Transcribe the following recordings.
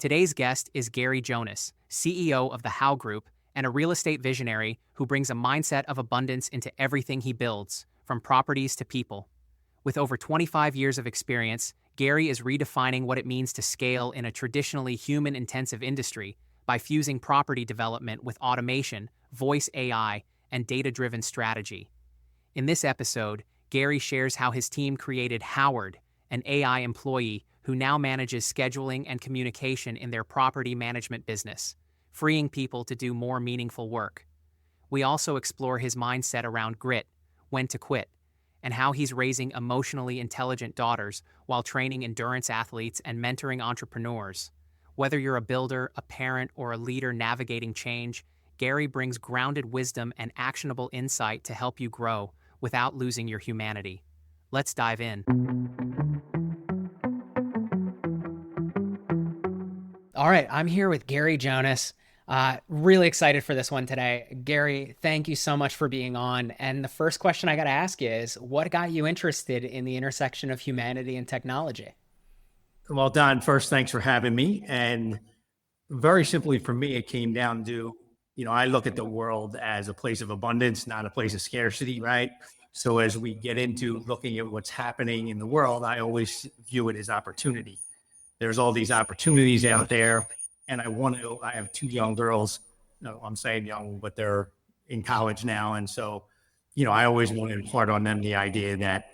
Today's guest is Gary Jonas, CEO of the How Group and a real estate visionary who brings a mindset of abundance into everything he builds, from properties to people. With over 25 years of experience, Gary is redefining what it means to scale in a traditionally human-intensive industry by fusing property development with automation, voice AI, and data-driven strategy. In this episode, Gary shares how his team created Howard, an AI employee who now manages scheduling and communication in their property management business, freeing people to do more meaningful work. We also explore his mindset around grit, when to quit, and how he's raising emotionally intelligent daughters while training endurance athletes and mentoring entrepreneurs. Whether you're a builder, a parent, or a leader navigating change, Gary brings grounded wisdom and actionable insight to help you grow without losing your humanity. Let's dive in. All right, I'm here with Gary Jonas. Really excited for this one today. Gary, thank you so much for being on. And the first question I got to ask you is, what got you interested in the intersection of humanity and technology? Well, Don, first, thanks for having me. And very simply for me, it came down to, I look at the world as a place of abundance, not a place of scarcity, right? So as we get into looking at what's happening in the world, I always view it as opportunity. There's all these opportunities out there. And I have two young girls. No, I'm saying young, but they're in college now. And so, I always want to impart on them the idea that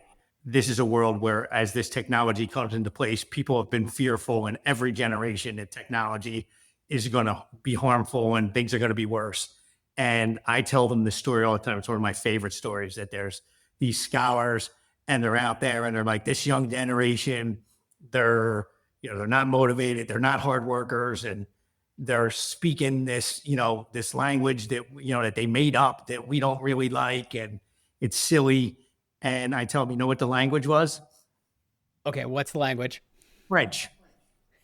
this is a world where, as this technology comes into place, people have been fearful in every generation that technology is going to be harmful and things are going to be worse. And I tell them this story all the time. It's one of my favorite stories, that there's these scholars and they're out there and they're like, this young generation, they're not motivated, they're not hard workers, and they're speaking this, this language that, that they made up that we don't really like, and it's silly. And I tell them, you know what the language was? Okay, what's the language? French.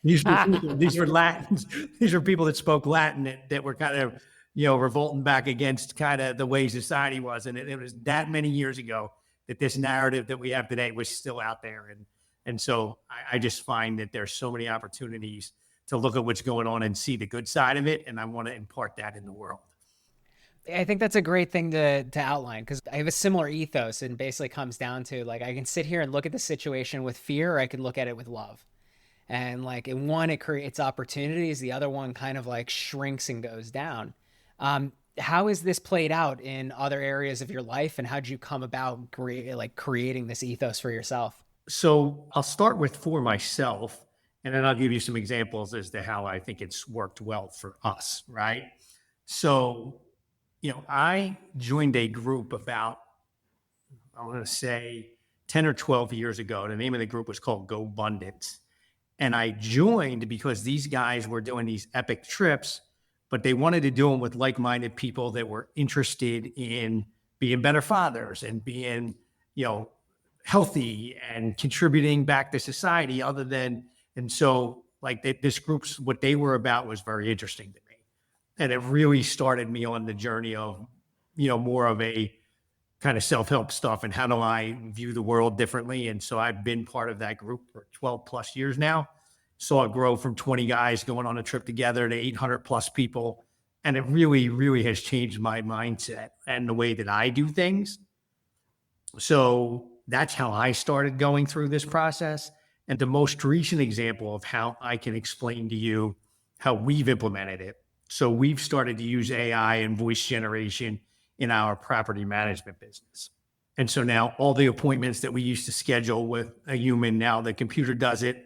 These were Latins. These were people that spoke Latin that were kind of, revolting back against kind of the way society was. And it was that many years ago that this narrative that we have today was still out there. And so I just find that there's so many opportunities to look at what's going on and see the good side of it. And I want to impart that in the world. I think that's a great thing to outline, because I have a similar ethos, and basically comes down to, like, I can sit here and look at the situation with fear, or I can look at it with love. And like, in one, it creates opportunities. The other one kind of like shrinks and goes down. How is this played out in other areas of your life, and how did you come about creating this ethos for yourself? So I'll start with for myself, and then I'll give you some examples as to how I think it's worked well for us, right? So, I joined a group about, I want to say 10 or 12 years ago. The name of the group was called GoBundance. And I joined because these guys were doing these epic trips, but they wanted to do them with like-minded people that were interested in being better fathers and being, healthy and contributing back to society and so this group's, what they were about was very interesting to me. And it really started me on the journey of, more of a kind of self-help stuff and how do I view the world differently. And so I've been part of that group for 12 plus years now. Saw it grow from 20 guys going on a trip together to 800 plus people. And it really, really has changed my mindset and the way that I do things. So that's how I started going through this process. And the most recent example of how I can explain to you how we've implemented it. So we've started to use AI and voice generation in our property management business. And so now all the appointments that we used to schedule with a human, now the computer does it.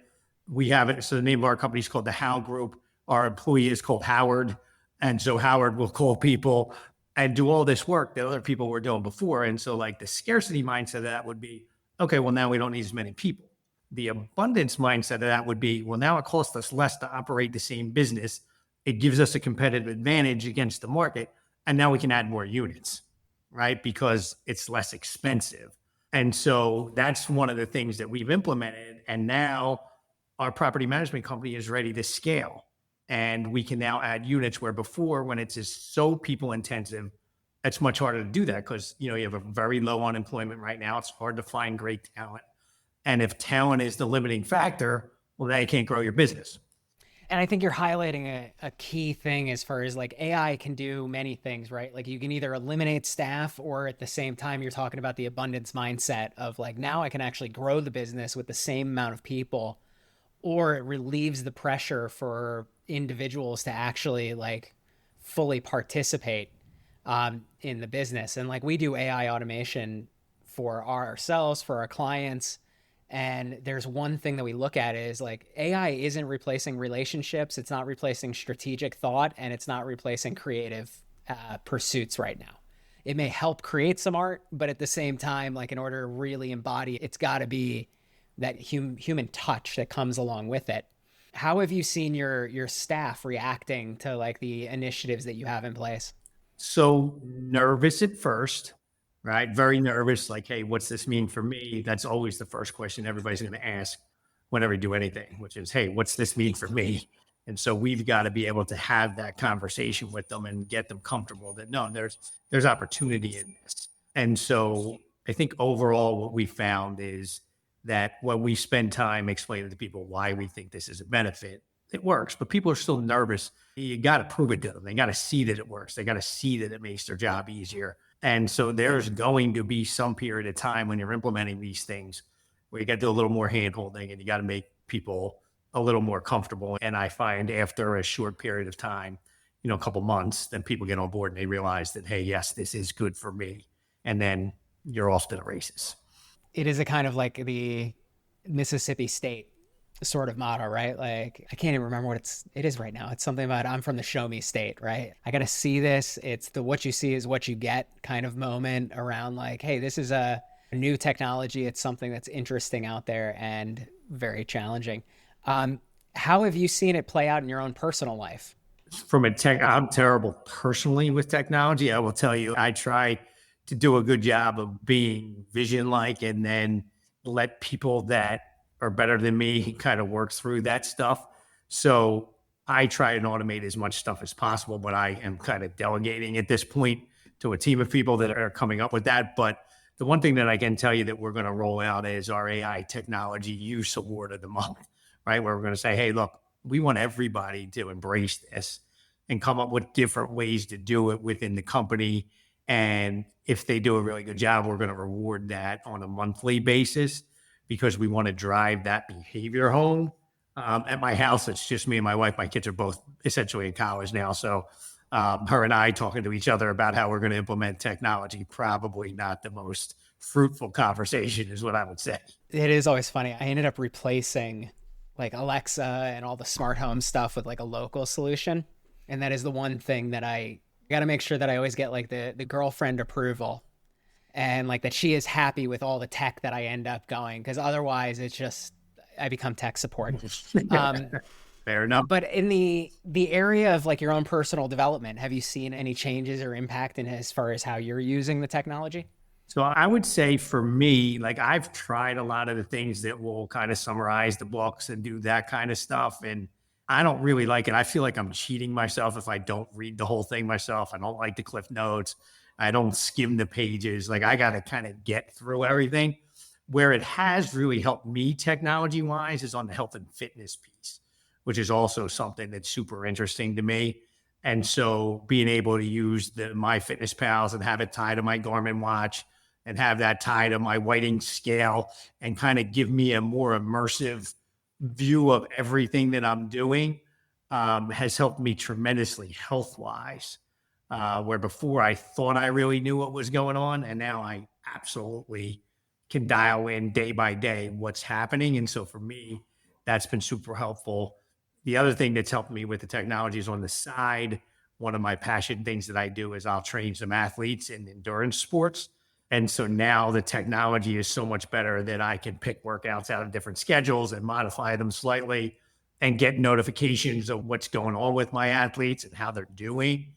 We have it. So the name of our company is called the How Group. Our employee is called Howard. And so Howard will call people and do all this work that other people were doing before. And so like the scarcity mindset of that would be, okay, well, now we don't need as many people. The abundance mindset of that would be, well, now it costs us less to operate the same business. It gives us a competitive advantage against the market. And now we can add more units, right? Because it's less expensive. And so that's one of the things that we've implemented. And now our property management company is ready to scale. And we can now add units where before, when it's just so people intensive, it's much harder to do that because, you have a very low unemployment right now. It's hard to find great talent. And if talent is the limiting factor, well, then you can't grow your business. And I think you're highlighting a key thing as far as like AI can do many things, right? Like you can either eliminate staff, or at the same time, you're talking about the abundance mindset of like, now I can actually grow the business with the same amount of people, or it relieves the pressure for individuals to actually like fully participate in the business. And like we do AI automation for ourselves, for our clients. And there's one thing that we look at is like AI isn't replacing relationships, it's not replacing strategic thought, and it's not replacing creative pursuits right now. It may help create some art, but at the same time, like in order to really embody, it's got to be that human touch that comes along with it. How have you seen your staff reacting to like the initiatives that you have in place? So nervous at first, right? Very nervous. Like, hey, what's this mean for me? That's always the first question everybody's going to ask whenever you do anything, which is, hey, what's this mean for me? And so we've got to be able to have that conversation with them and get them comfortable that no, there's opportunity in this. And so I think overall what we found is that when we spend time explaining to people why we think this is a benefit, it works, but people are still nervous. You got to prove it to them. They got to see that it works. They got to see that it makes their job easier. And so there's going to be some period of time when you're implementing these things where you got to do a little more hand holding and you got to make people a little more comfortable. And I find after a short period of time, a couple months, then people get on board and they realize that, hey, yes, this is good for me. And then you're off to the races. It is a kind of like the Mississippi State sort of motto, right? Like I can't even remember what it is right now. It's something about I'm from the show me state, right? I got to see this. It's the what you see is what you get kind of moment around like, hey, this is a new technology. It's something that's interesting out there and very challenging. How have you seen it play out in your own personal life? From a tech, I'm terrible personally with technology. I will tell you, I try to do a good job of being vision like and then let people that are better than me kind of work through that stuff. So I try and automate as much stuff as possible, but I am kind of delegating at this point to a team of people that are coming up with that. But the one thing that I can tell you that we're going to roll out is our AI technology use award of the month, right? Where we're going to say, hey, look, we want everybody to embrace this and come up with different ways to do it within the company. And if they do a really good job, we're going to reward that on a monthly basis because we want to drive that behavior home. At my house, it's just me and my wife. My kids are both essentially in college now. So her and I talking to each other about how we're going to implement technology, probably not the most fruitful conversation is what I would say. It is always funny. I ended up replacing like Alexa and all the smart home stuff with like a local solution. And that is the one thing that I got to make sure that I always get like the girlfriend approval and like that she is happy with all the tech that I end up going. Cause otherwise it's just, I become tech support. Fair enough. But in the area of like your own personal development, have you seen any changes or impact in as far as how you're using the technology? So I would say for me, like I've tried a lot of the things that will kind of summarize the books and do that kind of stuff. And I don't really like it. I feel like I'm cheating myself if I don't read the whole thing myself. I don't like the cliff notes. I don't skim the pages. Like I got to kind of get through everything. Where it has really helped me technology wise is on the health and fitness piece, which is also something that's super interesting to me. And so being able to use the MyFitnessPals and have it tied to my Garmin watch and have that tied to my whiting scale and kind of give me a more immersive view of everything that I'm doing has helped me tremendously health wise. Where before I thought I really knew what was going on, and now I absolutely can dial in day by day what's happening. And so for me, that's been super helpful. The other thing that's helped me with the technology is on the side. One of my passion things that I do is I'll train some athletes in endurance sports. And so now the technology is so much better that I can pick workouts out of different schedules and modify them slightly and get notifications of what's going on with my athletes and how they're doing.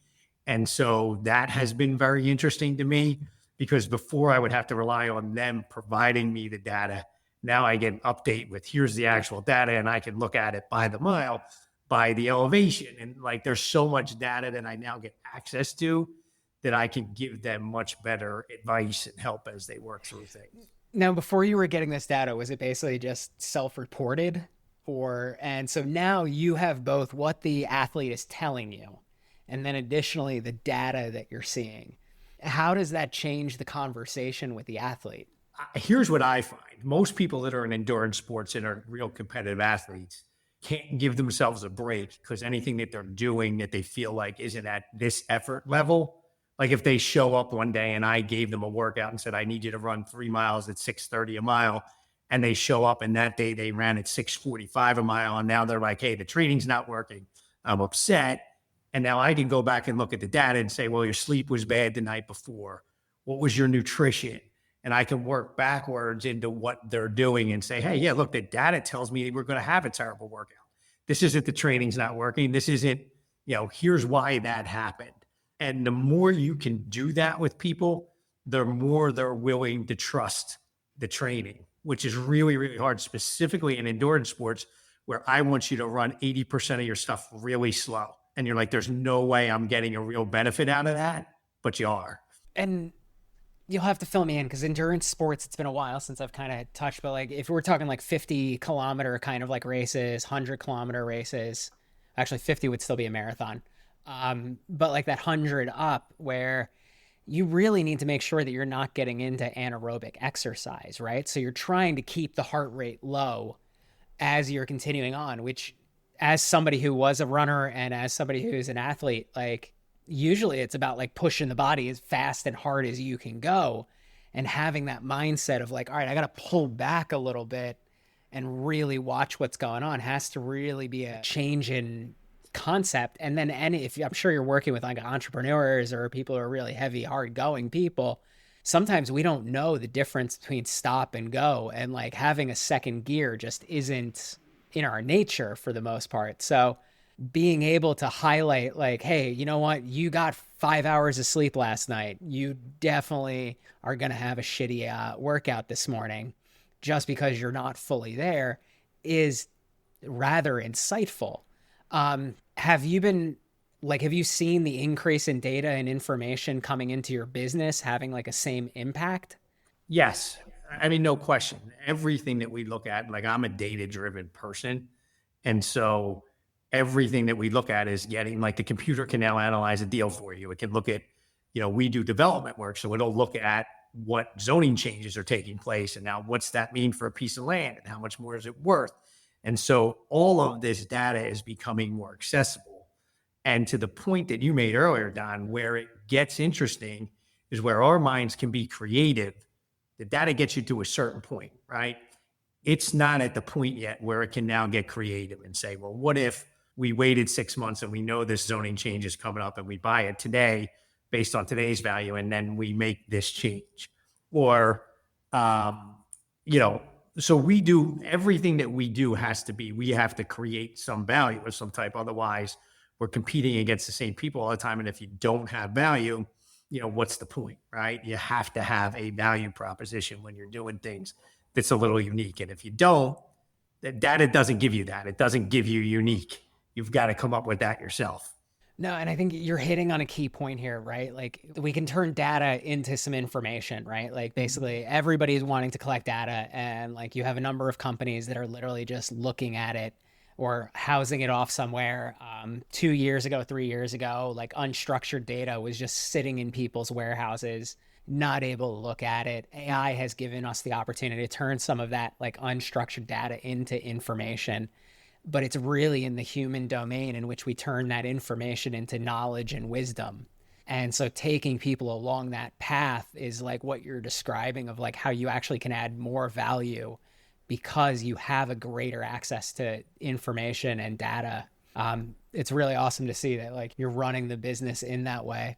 And so that has been very interesting to me because before I would have to rely on them providing me the data. Now I get an update with here's the actual data and I can look at it by the mile, by the elevation. And like there's so much data that I now get access to that I can give them much better advice and help as they work through things. Now, before you were getting this data, was it basically just self-reported? and so now you have both what the athlete is telling you and then additionally the data that you're seeing. How does that change the conversation with the athlete? Here's what I find. Most people that are in endurance sports and are real competitive athletes can't give themselves a break because anything that they're doing that they feel like isn't at this effort level. Like if they show up one day and I gave them a workout and said, I need you to run 3 miles at 6:30 a mile. And they show up and that day they ran at 6:45 a mile. And now they're like, hey, the training's not working. I'm upset. And now I can go back and look at the data and say, well, your sleep was bad the night before. What was your nutrition? And I can work backwards into what they're doing and say, hey, yeah, look, the data tells me we're going to have a terrible workout. This isn't the training's not working. This isn't, here's why that happened. And the more you can do that with people, the more they're willing to trust the training, which is really, really hard, specifically in endurance sports, where I want you to run 80% of your stuff really slow. And you're like, there's no way I'm getting a real benefit out of that, but you are. And you'll have to fill me in because endurance sports, it's been a while since I've kind of touched, but like if we're talking like 50-kilometer kind of like races, 100-kilometer races, actually 50 would still be a marathon. But like that 100 up where you really need to make sure that you're not getting into anaerobic exercise, right? So you're trying to keep the heart rate low as you're continuing on, which as somebody who was a runner and as somebody who's an athlete, like usually it's about like pushing the body as fast and hard as you can go and having that mindset of like, all right, I got to pull back a little bit and really watch what's going on has to really be a change in concept. And then if I'm sure you're working with like entrepreneurs or people who are really heavy, hard going people, sometimes we don't know the difference between stop and go. And like having a second gear just isn't in our nature for the most part. So being able to highlight like, hey, you know what? You got 5 hours of sleep last night. You definitely are going to have a shitty workout this morning just because you're not fully there is rather insightful. Have you seen the increase in data and information coming into your business having like a same impact? Yes. I mean, no question. Everything that we look at, like I'm a data-driven person. And so everything that we look at is getting like the computer can now analyze a deal for you. It can look at, we do development work. So it'll look at what zoning changes are taking place. And now what's that mean for a piece of land and how much more is it worth? And so all of this data is becoming more accessible. And to the point that you made earlier, Don, where it gets interesting is where our minds can be creative. The data gets you to a certain point, right? It's not at the point yet where it can now get creative and say, well, what if we waited 6 months and we know this zoning change is coming up and we buy it today based on today's value and then we make this change? Or, so we do everything that we do we have to create some value of some type. Otherwise, we're competing against the same people all the time. And if you don't have value, what's the point, right? You have to have a value proposition when you're doing things that's a little unique. And if you don't, the data doesn't give you that. It doesn't give you unique. You've got to come up with that yourself. No, and I think you're hitting on a key point here, right? Like we can turn data into some information, right? Like basically everybody's wanting to collect data and like you have a number of companies that are literally just looking at it or housing it off somewhere. 2 years ago, 3 years ago, like unstructured data was just sitting in people's warehouses, not able to look at it. AI has given us the opportunity to turn some of that like unstructured data into information, but it's really in the human domain in which we turn that information into knowledge and wisdom. And so taking people along that path is like what you're describing of like how you actually can add more value because you have a greater access to information and data. It's really awesome to see that like you're running the business in that way.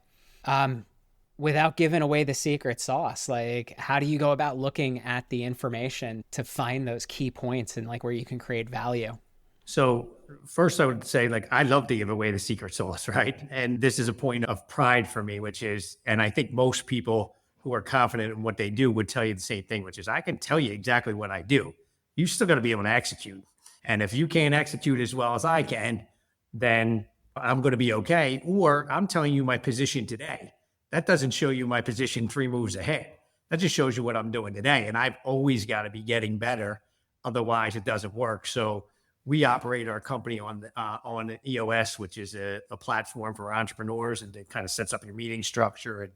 Without giving away the secret sauce, like how do you go about looking at the information to find those key points and like where you can create value? So first I would say like, I love to give away the secret sauce, right? And this is a point of pride for me, which is, and I think most people who are confident in what they do would tell you the same thing, which is I can tell you exactly what I do. You still got to be able to execute. And if you can't execute as well as I can, then I'm going to be okay. Or I'm telling you my position today. That doesn't show you my position 3 moves ahead. That just shows you what I'm doing today. And I've always got to be getting better. Otherwise it doesn't work. So we operate our company on EOS, which is a platform for entrepreneurs, and it kind of sets up your meeting structure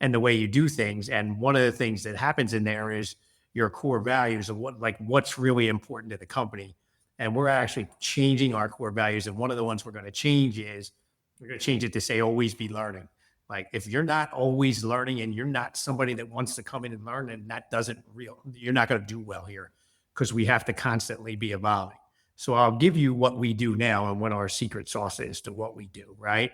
and the way you do things. And one of the things that happens in there is your core values of what's really important to the company. And we're actually changing our core values. And one of the ones we're going to change is we're going to change it to say, always be learning. Like if you're not always learning and you're not somebody that wants to come in and learn, and that doesn't you're not going to do well here, because we have to constantly be evolving. So I'll give you what we do now and what our secret sauce is to what we do, right?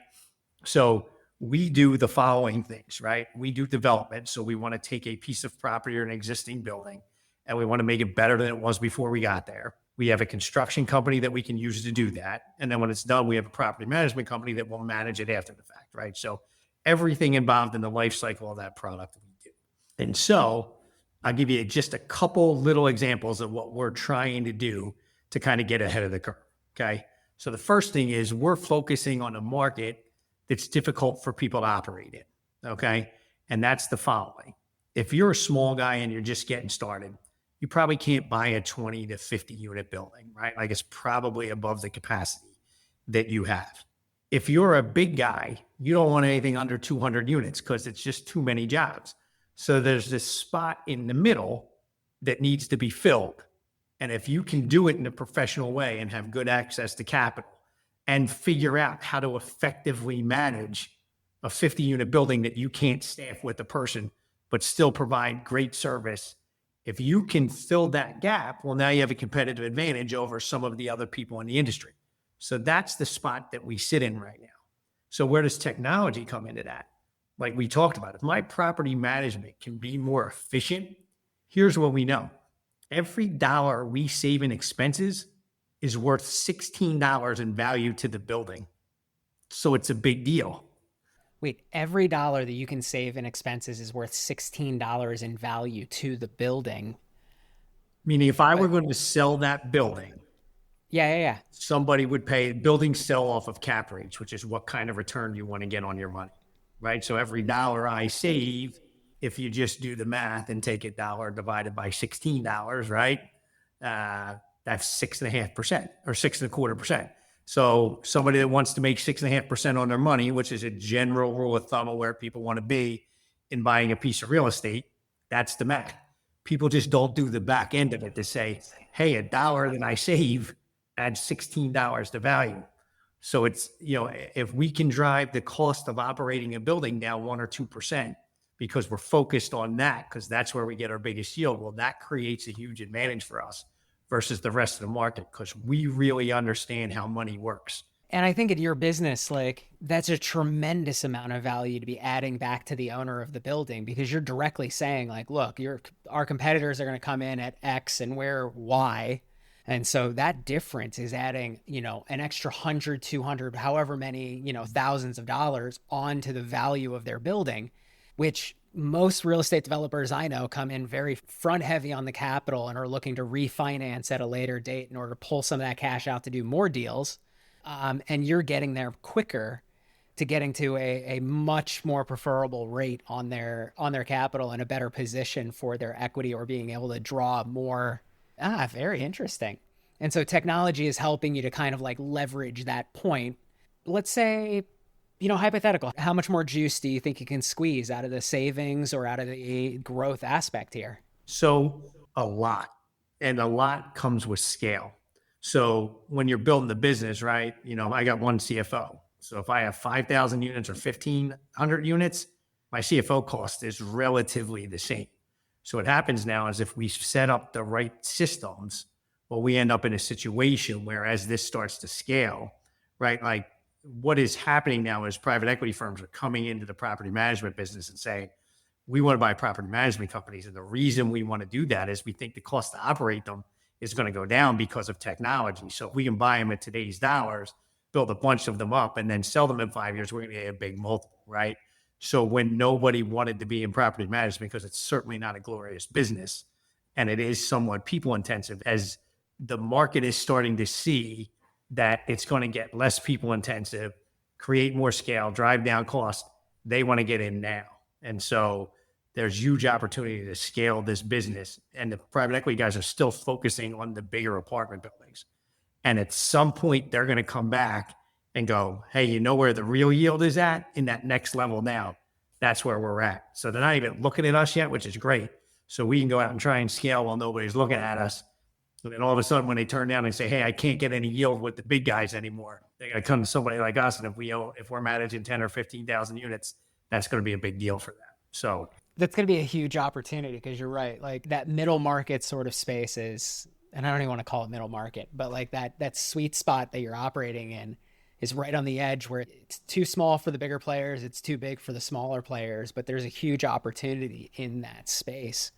So we do the following things, right? We do development. So we want to take a piece of property or an existing building, and we want to make it better than it was before we got there. We have a construction company that we can use to do that. And then when it's done, we have a property management company that will manage it after the fact, right? So everything involved in the life cycle of that product we do. And so I'll give you just a couple little examples of what we're trying to do to kind of get ahead of the curve, okay? So the first thing is we're focusing on a market that's difficult for people to operate in, okay? And that's the following. If you're a small guy and you're just getting started, you probably can't buy a 20 to 50 unit building, right? Like it's probably above the capacity that you have. If you're a big guy, you don't want anything under 200 units because it's just too many jobs. So there's this spot in the middle that needs to be filled. And if you can do it in a professional way and have good access to capital and figure out how to effectively manage a 50 unit building that you can't staff with a person, but still provide great service, if you can fill that gap, well, now you have a competitive advantage over some of the other people in the industry. So that's the spot that we sit in right now. So where does technology come into that? Like we talked about, if my property management can be more efficient, here's what we know. Every dollar we save in expenses is worth $16 in value to the building. So it's a big deal. Wait, every dollar that you can save in expenses is worth $16 in value to the building. Meaning if I were going to sell that building, Yeah. somebody would pay building sell off of cap rates, which is what kind of return you want to get on your money, right? So every dollar I save, if you just do the math and take a dollar divided by $16, right? That's 6.5% or 6.25%. So somebody that wants to make 6.5% on their money, which is a general rule of thumb of where people want to be in buying a piece of real estate, that's the math. People just don't do the back end of it to say, hey, a dollar that I save adds $16 to value. So it's, if we can drive the cost of operating a building down 1 or 2%, because we're focused on that, because that's where we get our biggest yield, well, that creates a huge advantage for us versus the rest of the market, because we really understand how money works. And I think in your business, like that's a tremendous amount of value to be adding back to the owner of the building, because you're directly saying like, look, our competitors are going to come in at X and we're Y. And so that difference is adding, an extra 100, 200, however many, thousands of dollars onto the value of their building, which most real estate developers I know come in very front heavy on the capital and are looking to refinance at a later date in order to pull some of that cash out to do more deals. And you're getting there quicker to getting to a much more preferable rate on their capital and a better position for their equity, or being able to draw more. Very interesting. And so technology is helping you to kind of like leverage that point. Let's say, hypothetical, how much more juice do you think you can squeeze out of the savings or out of the growth aspect here? So a lot, and a lot comes with scale. So when you're building the business, right, I got one CFO. So if I have 5,000 units or 1,500 units, my CFO cost is relatively the same. So what happens now is if we set up the right systems, well, we end up in a situation where as this starts to scale, right, like what is happening now is private equity firms are coming into the property management business and saying, we want to buy property management companies. And the reason we want to do that is we think the cost to operate them is going to go down because of technology. So if we can buy them at today's dollars, build a bunch of them up, and then sell them in 5 years, we're going to get a big multiple, right? So when nobody wanted to be in property management, because it's certainly not a glorious business, and it is somewhat people intensive, as the market is starting to see that it's going to get less people intensive, create more scale, drive down cost, they want to get in now. And so there's huge opportunity to scale this business. And the private equity guys are still focusing on the bigger apartment buildings. And at some point, they're going to come back and go, hey, you know where the real yield is at? In that next level now. That's where we're at. So they're not even looking at us yet, which is great. So we can go out and try and scale while nobody's looking at us. And then all of a sudden, when they turn down and say, hey, I can't get any yield with the big guys anymore, they're going to come to somebody like us. And if we're managing 10 or 15,000 units, that's going to be a big deal for them. So That's going to be a huge opportunity because you're right. Like that middle market sort of space is, and I don't even want to call it middle market, but like that sweet spot that you're operating in is right on the edge where it's too small for the bigger players. It's too big for the smaller players, but there's a huge opportunity in that space.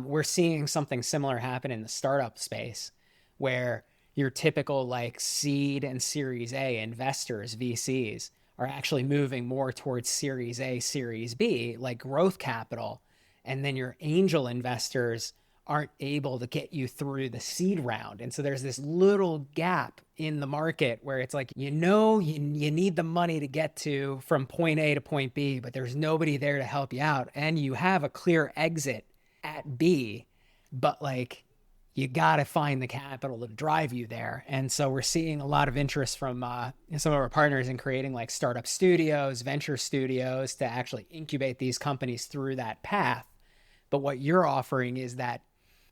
We're seeing something similar happen in the startup space where your typical like seed and series A investors, VCs, are actually moving more towards series A, series B, like growth capital. And then your angel investors aren't able to get you through the seed round. And so there's this little gap in the market where it's like, you need the money to get to from point A to point B, but there's nobody there to help you out. And you have a clear exit at B, but like you got to find the capital to drive you there. And so we're seeing a lot of interest from some of our partners in creating like startup studios, venture studios to actually incubate these companies through that path. But what you're offering is that,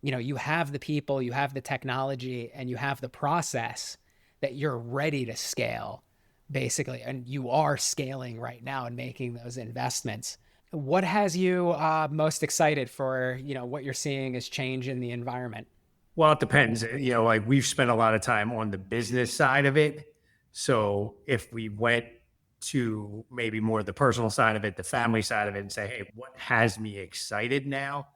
you have the people, you have the technology, and you have the process that you're ready to scale, basically. And you are scaling right now and making those investments. What has you most excited for, what you're seeing as change in the environment? Well, it depends. Like we've spent a lot of time on the business side of it. So if we went to maybe more the personal side of it, the family side of it, and say, hey, what has me excited now?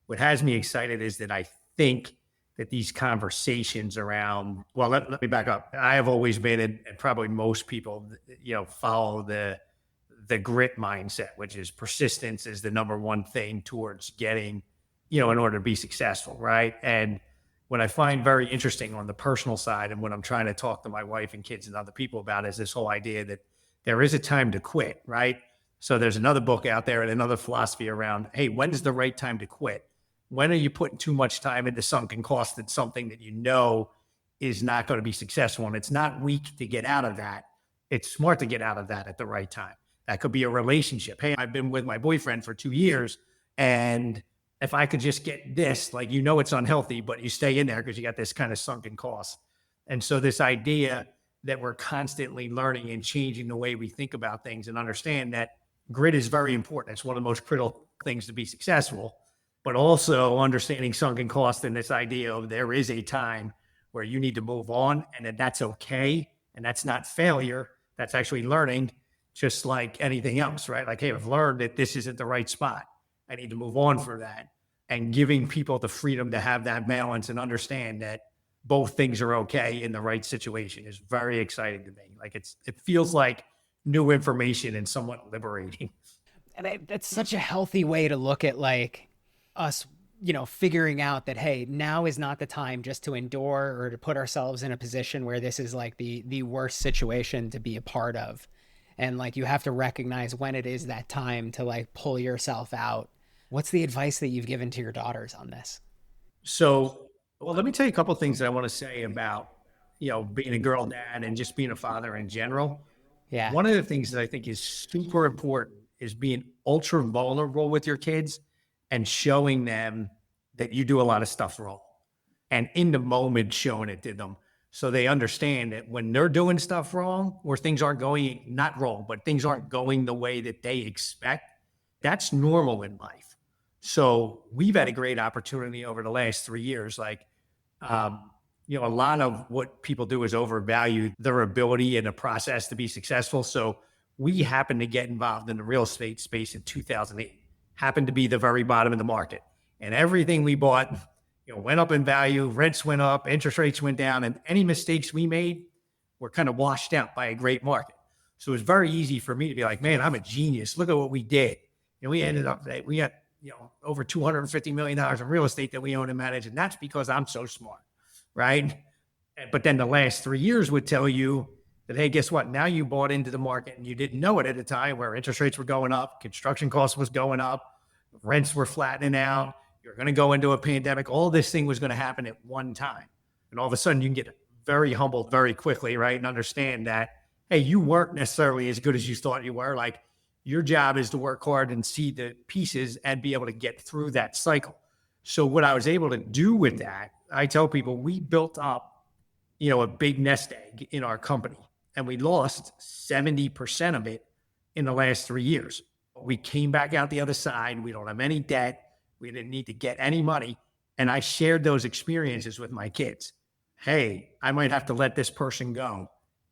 What has me excited is that I think that these conversations around, well, let me back up. I have always been, and probably most people, follow the grit mindset, which is persistence is the number one thing towards getting, in order to be successful, right? And what I find very interesting on the personal side and when I'm trying to talk to my wife and kids and other people about is this whole idea that there is a time to quit, right? So there's another book out there and another philosophy around, hey, when is the right time to quit? When are you putting too much time into sunken cost in something that is not going to be successful? And it's not weak to get out of that. It's smart to get out of that at the right time. That could be a relationship. Hey, I've been with my boyfriend for 2 years, and if I could just get this, like, it's unhealthy, but you stay in there because you got this kind of sunken cost. And so this idea that we're constantly learning and changing the way we think about things and understand that grit is very important. It's one of the most critical things to be successful, but also understanding sunken cost and this idea of there is a time where you need to move on and that's okay. And that's not failure. That's actually learning, just like anything else, right? Like, hey, I've learned that this isn't the right spot. I need to move on for that. And giving people the freedom to have that balance and understand that both things are okay in the right situation is very exciting to me. Like it feels like new information and somewhat liberating. And that's such a healthy way to look at like us, figuring out that, hey, now is not the time just to endure or to put ourselves in a position where this is like the worst situation to be a part of. And like, you have to recognize when it is that time to like pull yourself out. What's the advice that you've given to your daughters on this? So, well, let me tell you a couple of things that I want to say about, being a girl dad and just being a father in general. Yeah. One of the things that I think is super important is being ultra vulnerable with your kids and showing them that you do a lot of stuff wrong and in the moment showing it to them so they understand that when they're doing stuff wrong or things aren't going, not wrong, but things aren't going the way that they expect, that's normal in life. So we've had a great opportunity over the last 3 years. Like, a lot of what people do is overvalue their ability and a process to be successful. So we happened to get involved in the real estate space in 2008, happened to be the very bottom of the market. And everything we bought, went up in value, rents went up, interest rates went down, and any mistakes we made were kind of washed out by a great market. So it was very easy for me to be like, man, I'm a genius. Look at what we did. And we ended up, we got, over $250 million in real estate that we own and manage. And that's because I'm so smart, right? But then the last 3 years would tell you that, hey, guess what? Now you bought into the market and you didn't know it at a time where interest rates were going up, construction costs was going up, rents were flattening out, you're going to go into a pandemic. All this thing was going to happen at one time. And all of a sudden you can get very humbled very quickly, right? And understand that, hey, you weren't necessarily as good as you thought you were. Like, your job is to work hard and see the pieces and be able to get through that cycle. So what I was able to do with that, I tell people, we built up, a big nest egg in our company, and we lost 70% of it in the last 3 years. We came back out the other side. We don't have any debt. We didn't need to get any money. And I shared those experiences with my kids. Hey, I might have to let this person go.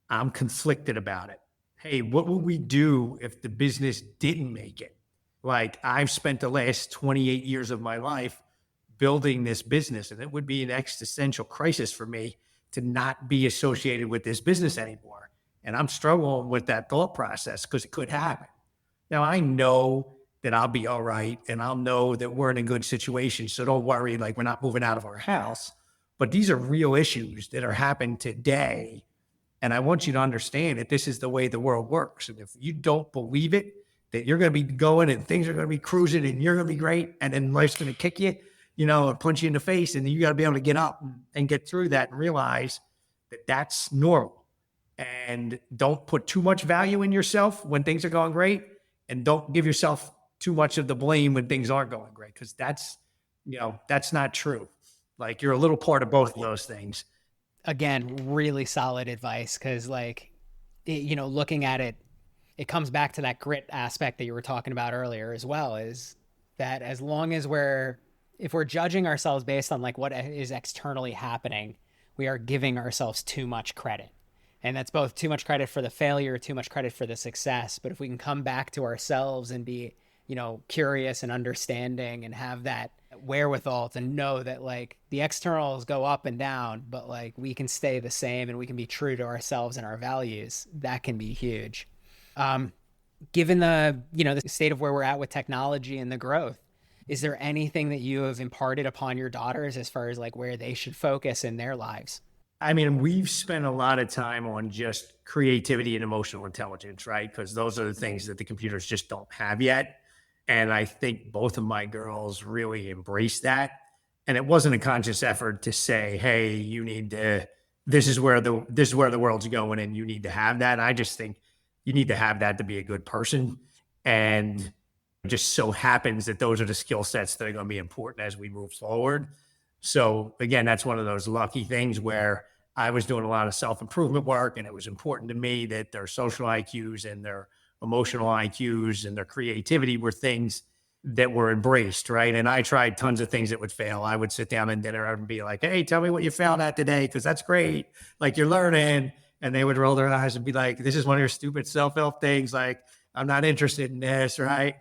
I'm conflicted about it. Hey, what would we do if the business didn't make it? Like, I've spent the last 28 years of my life building this business, and it would be an existential crisis for me to not be associated with this business anymore. And I'm struggling with that thought process because it could happen. Now, I know that I'll be all right, and I'll know that we're in a good situation. So don't worry, like, we're not moving out of our house. But these are real issues that are happening today. And I want you to understand that this is the way the world works. And if you don't believe it, that you're going to be going and things are going to be cruising and you're going to be great, and then life's going to kick you, and punch you in the face, and you got to be able to get up and get through that and realize that that's normal. And don't put too much value in yourself when things are going great, and don't give yourself too much of the blame when things aren't going great, because that's not true. Like, you're a little part of both of those things. Again, really solid advice, because looking at it, it comes back to that grit aspect that you were talking about earlier as well, is that as long as if we're judging ourselves based on like what is externally happening, we are giving ourselves too much credit. And that's both too much credit for the failure, too much credit for the success. But if we can come back to ourselves and be, curious and understanding and have that wherewithal to know that like the externals go up and down, but like we can stay the same and we can be true to ourselves and our values, that can be huge. Given the state of where we're at with technology and the growth, is there anything that you have imparted upon your daughters as far as like where they should focus in their lives? I mean, we've spent a lot of time on just creativity and emotional intelligence, right? Because those are the things that the computers just don't have yet. And I think both of my girls really embraced that. And it wasn't a conscious effort to say, hey, this is where the world's going and you need to have that. I just think you need to have that to be a good person. And it just so happens that those are the skill sets that are going to be important as we move forward. So again, that's one of those lucky things where I was doing a lot of self-improvement work, and it was important to me that their social IQs and their emotional IQs and their creativity were things that were embraced, right? And I tried tons of things that would fail. I would sit down at dinner and be like, hey, tell me what you found out today, because that's great. Like, you're learning. And they would roll their eyes and be like, this is one of your stupid self-help things. Like, I'm not interested in this, right?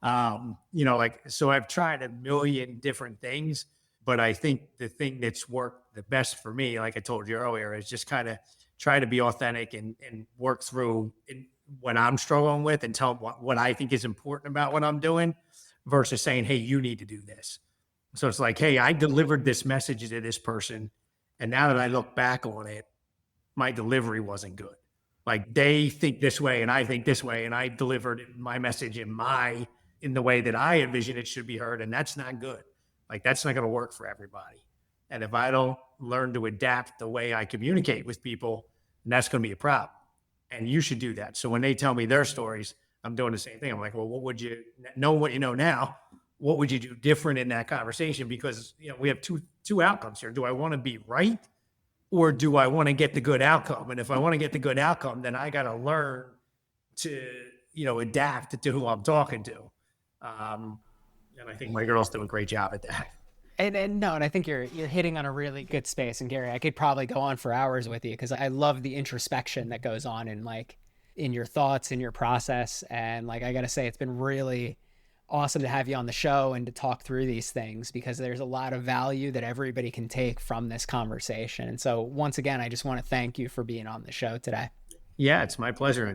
So I've tried a million different things, but I think the thing that's worked the best for me, like I told you earlier, is just kind of try to be authentic and work through what I'm struggling with and tell them what I think is important about what I'm doing versus saying, hey, you need to do this. So it's like, hey, I delivered this message to this person, and now that I look back on it, my delivery wasn't good. Like, they think this way and I think this way, and I delivered my message in the way that I envision it should be heard, and that's not good. Like, that's not going to work for everybody. And if I don't learn to adapt the way I communicate with people, then that's going to be a problem. And you should do that. So when they tell me their stories, I'm doing the same thing. I'm like, well, what would you know what you know now? What would you do different in that conversation? Because, we have two outcomes here. Do I want to be right? Or do I want to get the good outcome? And if I want to get the good outcome, then I got to learn to, adapt to who I'm talking to. And I think my girls do a great job at that. And I think you're hitting on a really good space. And Gary, I could probably go on for hours with you, because I love the introspection that goes on in your thoughts, in your process. And like, I got to say, it's been really awesome to have you on the show and to talk through these things, because there's a lot of value that everybody can take from this conversation. And so once again, I just want to thank you for being on the show today. Yeah, it's my pleasure.